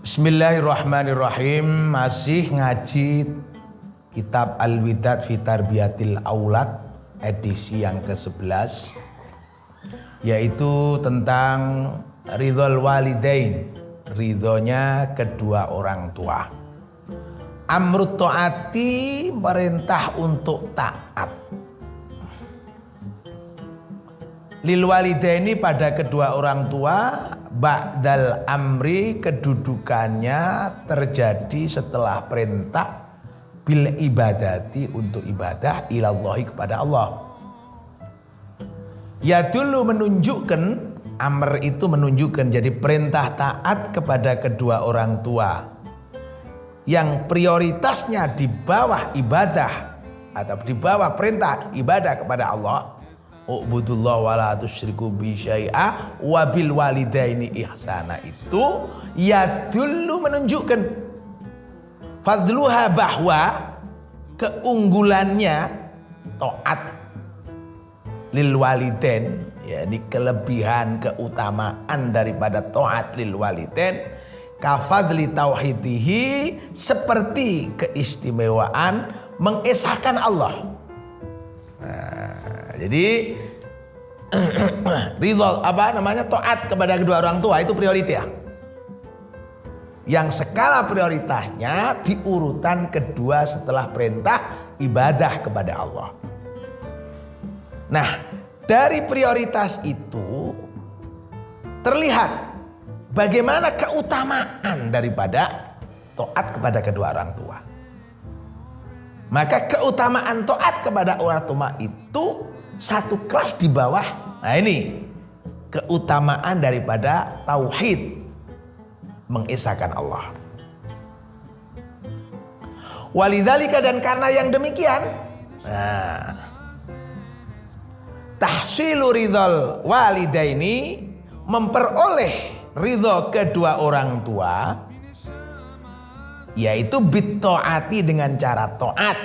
Bismillahirrahmanirrahim. Masih ngaji kitab Al-Widad fi Tarbiyatil Aulad edisi yang ke-11, yaitu tentang ridhol walidain, ridhonya kedua orang tua. Amrut ta'ati, perintah untuk taat. Lil walidaini, pada kedua orang tua, ba'dal amri, kedudukannya terjadi setelah perintah, bil ibadati, untuk ibadah, ilallahi, kepada Allah. Ya dulu menunjukkan, amr itu menunjukkan, jadi perintah taat kepada kedua orang tua yang prioritasnya di bawah ibadah atau di bawah perintah ibadah kepada Allah. Ubudullah wa la tusyriku bi syai'a wa bil walidaini ihsana, itu ya dulu menunjukkan fadluha, bahwa keunggulannya taat lil walidain, yakni kelebihan keutamaan daripada taat lil walidain, kafadli tauhidihi, seperti keistimewaan mengesahkan Allah. Nah, jadi ridho taat kepada kedua orang tua itu prioritas. Yang skala prioritasnya di urutan kedua setelah perintah ibadah kepada Allah. Nah, dari prioritas itu terlihat bagaimana keutamaan daripada taat kepada kedua orang tua. Maka keutamaan taat kepada orang tua itu satu kelas di bawah. Nah, ini keutamaan daripada tauhid, mengesahkan Allah. Walidzalika, dan karena yang demikian, tahsilu ridhol walidaini, memperoleh ridho kedua orang tua, yaitu bitaati, dengan cara taat,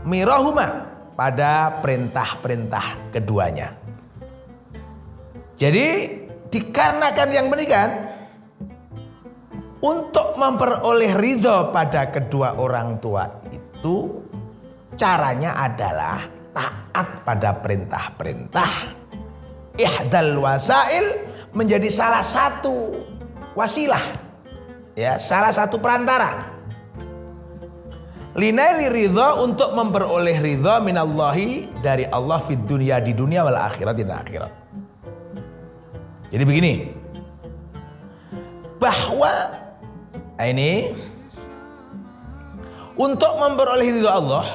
mirahuma, pada perintah-perintah keduanya. Jadi dikarenakan yang demikian, untuk memperoleh ridho pada kedua orang tua itu caranya adalah taat pada perintah-perintah. Ihdal wasail, menjadi salah satu wasilah, ya, salah satu perantara. Linaili ridho, untuk memperoleh ridho minallahi, dari Allah, fid dunya, di dunia, wal akhirat, di akhirat. Jadi begini, bahwa ini untuk memperoleh ridho Allah,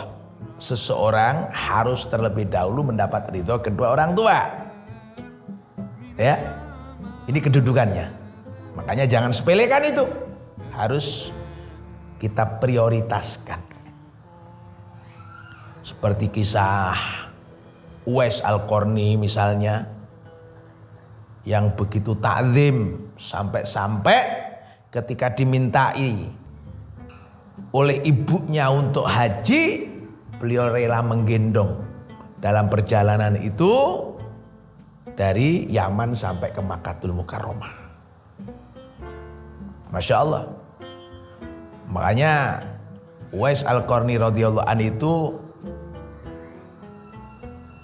seseorang harus terlebih dahulu mendapat ridho kedua orang tua. Ya, ini kedudukannya. Makanya jangan sepelekan itu, harus kita prioritaskan. Seperti kisah Uwais Al-Qarni misalnya, yang begitu ta'zim, sampai-sampai ketika dimintai oleh ibunya untuk haji, beliau rela menggendong dalam perjalanan itu dari Yaman sampai ke Makkahul Mukarramah. Masya Allah. Makanya Uwais Al-Qarni radhiyallahu anhu itu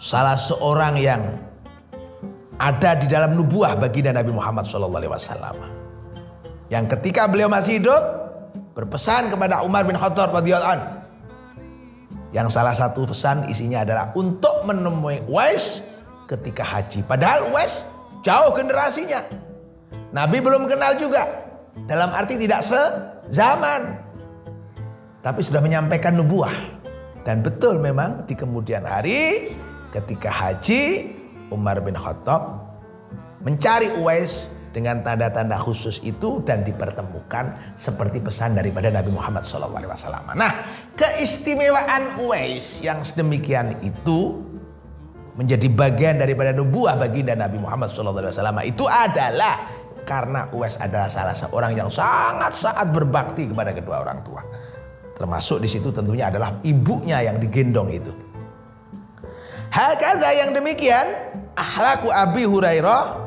salah seorang yang ada di dalam nubuah baginda Nabi Muhammad SAW, yang ketika beliau masih hidup berpesan kepada Umar bin Khattab radhiyallahu anhu, yang salah satu pesan isinya adalah untuk menemui Uwais ketika haji. Padahal Uwais jauh generasinya, Nabi belum kenal juga, dalam arti tidak sezaman, tapi sudah menyampaikan nubuah. Dan betul memang di kemudian hari ketika haji, Umar bin Khattab mencari Uwais dengan tanda-tanda khusus itu dan dipertemukan seperti pesan daripada Nabi Muhammad SAW. Nah, keistimewaan Uwais yang sedemikian itu menjadi bagian daripada nubuah baginda Nabi Muhammad SAW itu adalah karena Uwais adalah salah seorang yang sangat berbakti kepada kedua orang tua. Termasuk di situ tentunya adalah ibunya yang digendong itu. Hakadha, yang demikian akhlaku Abi Hurairah,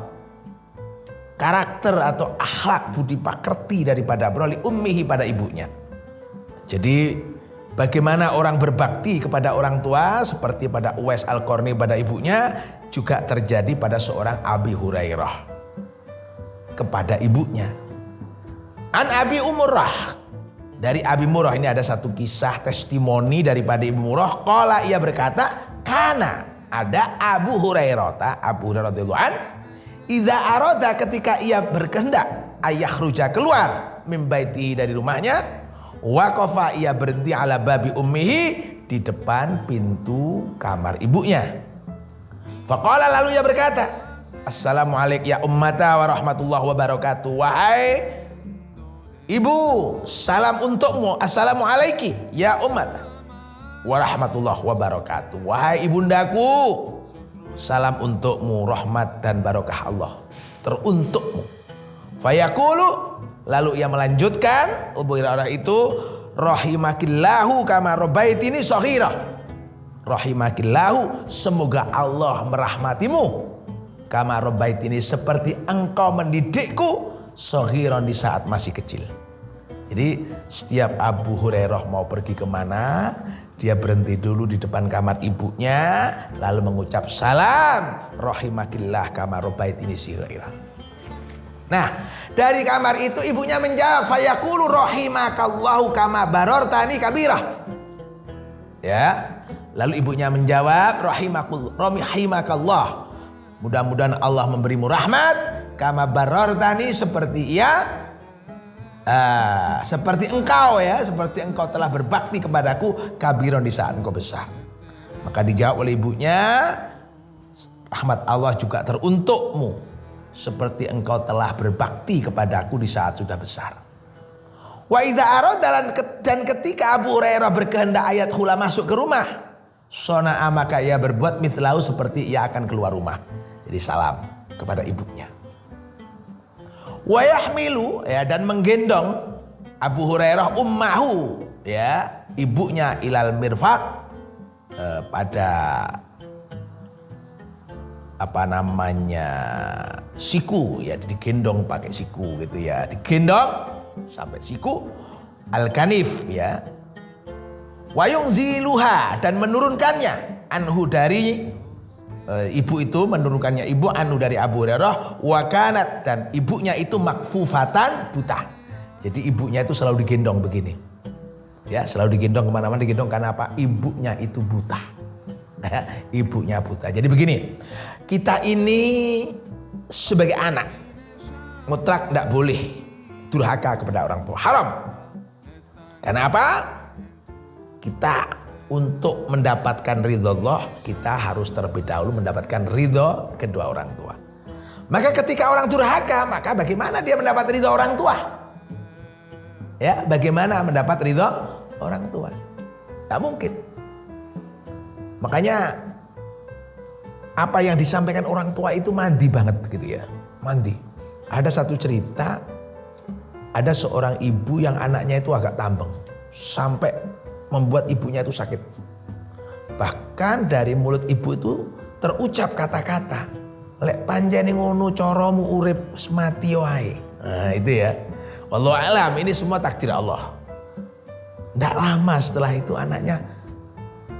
karakter atau akhlak budi pekerti daripada li ummihi, pada ibunya. Jadi bagaimana orang berbakti kepada orang tua seperti pada Uwais Al-Qarni pada ibunya, juga terjadi pada seorang Abi Hurairah kepada ibunya. An Abi Umurrah, dari Abi Murrah ini ada satu kisah testimoni daripada Ibu Murrah. Qala, ia berkata, kana, ada Abu Hurairah, Abu Hurairah radhiyallahu an, idza arada, ketika ia berkehendak, ayakhruja, keluar, min baiti, dari rumahnya, waqafa, ia berhenti, ala babi ummihi, di depan pintu kamar ibunya. Faqala, lalu ia berkata, assalamualaikum ya ummata wa rahmatullahi wa barakatuh. Wahai ibu, salam untukmu. Assalamualaikum ya ummata wa rahmatullahi wa barakatuh. Wahai ibundaku, salam untukmu, rahmat dan barakah Allah teruntukmu. Fayaqulu, lalu ia melanjutkan, Abu Hurairah itu, rahimakillahu kama rabbaitini shaghira. Rahimakillahu, semoga Allah merahmatimu, kama rabbaitini, seperti engkau mendidikku, shaghiran, di saat masih kecil. Jadi setiap Abu Hurairah mau pergi kemana, dia berhenti dulu di depan kamar ibunya, lalu mengucap salam, rahimakillah kama rabbaitini shaghira. Nah, dari kamar itu ibunya menjawab, fayaqulu rahimakallahu kama barartani kabirah. Ya, lalu ibunya menjawab, rahimakallah, mudah-mudahan Allah memberimu rahmat, kama barartani, seperti seperti engkau, ya, seperti engkau telah berbakti kepadaku, kabiron, di saat engkau besar. Maka dijawab oleh ibunya, rahmat Allah juga teruntukmu, seperti engkau telah berbakti kepadaku di saat sudah besar. Wa idza arada, dan ketika Abu Hurairah berkehendak ayat hula masuk ke rumah, sona'a, maka ia berbuat mithlahu, seperti ia akan keluar rumah. Jadi salam kepada ibunya. Wa yahmilu, ya, dan menggendong Abu Hurairah ummahu, ya, ibunya, ilal mirfaq, pada siku, ya, digendong pakai siku gitu, ya, digendong sampai siku, al-kanif, ya. Wa yunziluha, dan menurunkannya, anhu, dari ibu itu, menurunkannya ibu, anhu, dari Abu Hurairah, wa kanat, dan ibunya itu makfufatan, buta. Jadi ibunya itu selalu digendong begini, ya, selalu digendong kemana-mana, digendong karena apa? Ibunya itu buta. Ibunya buta. Jadi begini, kita ini sebagai anak mutlak tidak boleh durhaka kepada orang tua, haram. Kenapa? Kita untuk mendapatkan ridho Allah, kita harus terlebih dahulu mendapatkan ridho kedua orang tua. Maka ketika orang durhaka, maka bagaimana dia mendapat ridho orang tua? Ya, bagaimana mendapat ridho orang tua? Tidak mungkin. Makanya apa yang disampaikan orang tua itu mandi banget gitu, ya, mandi. Ada satu cerita, ada seorang ibu yang anaknya itu agak tambeng, sampai membuat ibunya itu sakit. Bahkan dari mulut ibu itu terucap kata-kata, lek panjeni ngono caramu urip mati wae. Nah, itu, ya. Wallahu alam, ini semua takdir Allah. Tidak lama setelah itu anaknya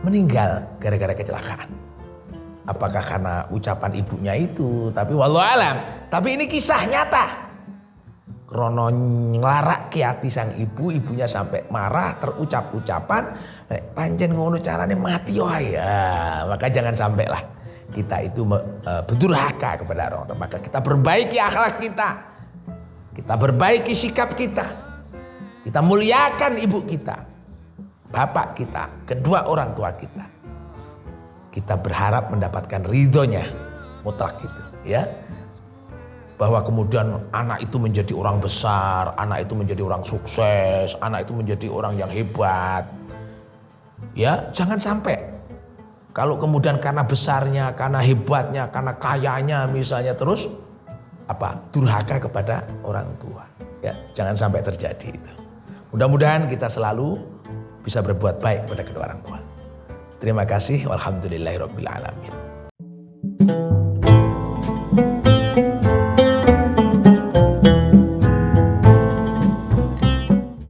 meninggal gara-gara kecelakaan. Apakah karena ucapan ibunya itu? Tapi wallahu alam. Tapi ini kisah nyata. Krono nglarak ki ati sang ibu, ibunya sampai marah, terucap ucapan, pancen ngono carane mati wae. Ya, maka jangan sampailah kita itu berdurhaka kepada orang tua. Maka kita perbaiki akhlak kita. Kita perbaiki sikap kita. Kita muliakan ibu kita, bapak kita, kedua orang tua kita. Kita berharap mendapatkan ridhonya mutlak gitu, ya. Bahwa kemudian anak itu menjadi orang besar, anak itu menjadi orang sukses, anak itu menjadi orang yang hebat. Ya, jangan sampai kalau kemudian karena besarnya, karena hebatnya, karena kayanya misalnya terus durhaka kepada orang tua. Ya, jangan sampai terjadi itu. Mudah-mudahan kita selalu bisa berbuat baik pada kedua orang tua. Terima kasih. Walhamdulillahirabbil alamin.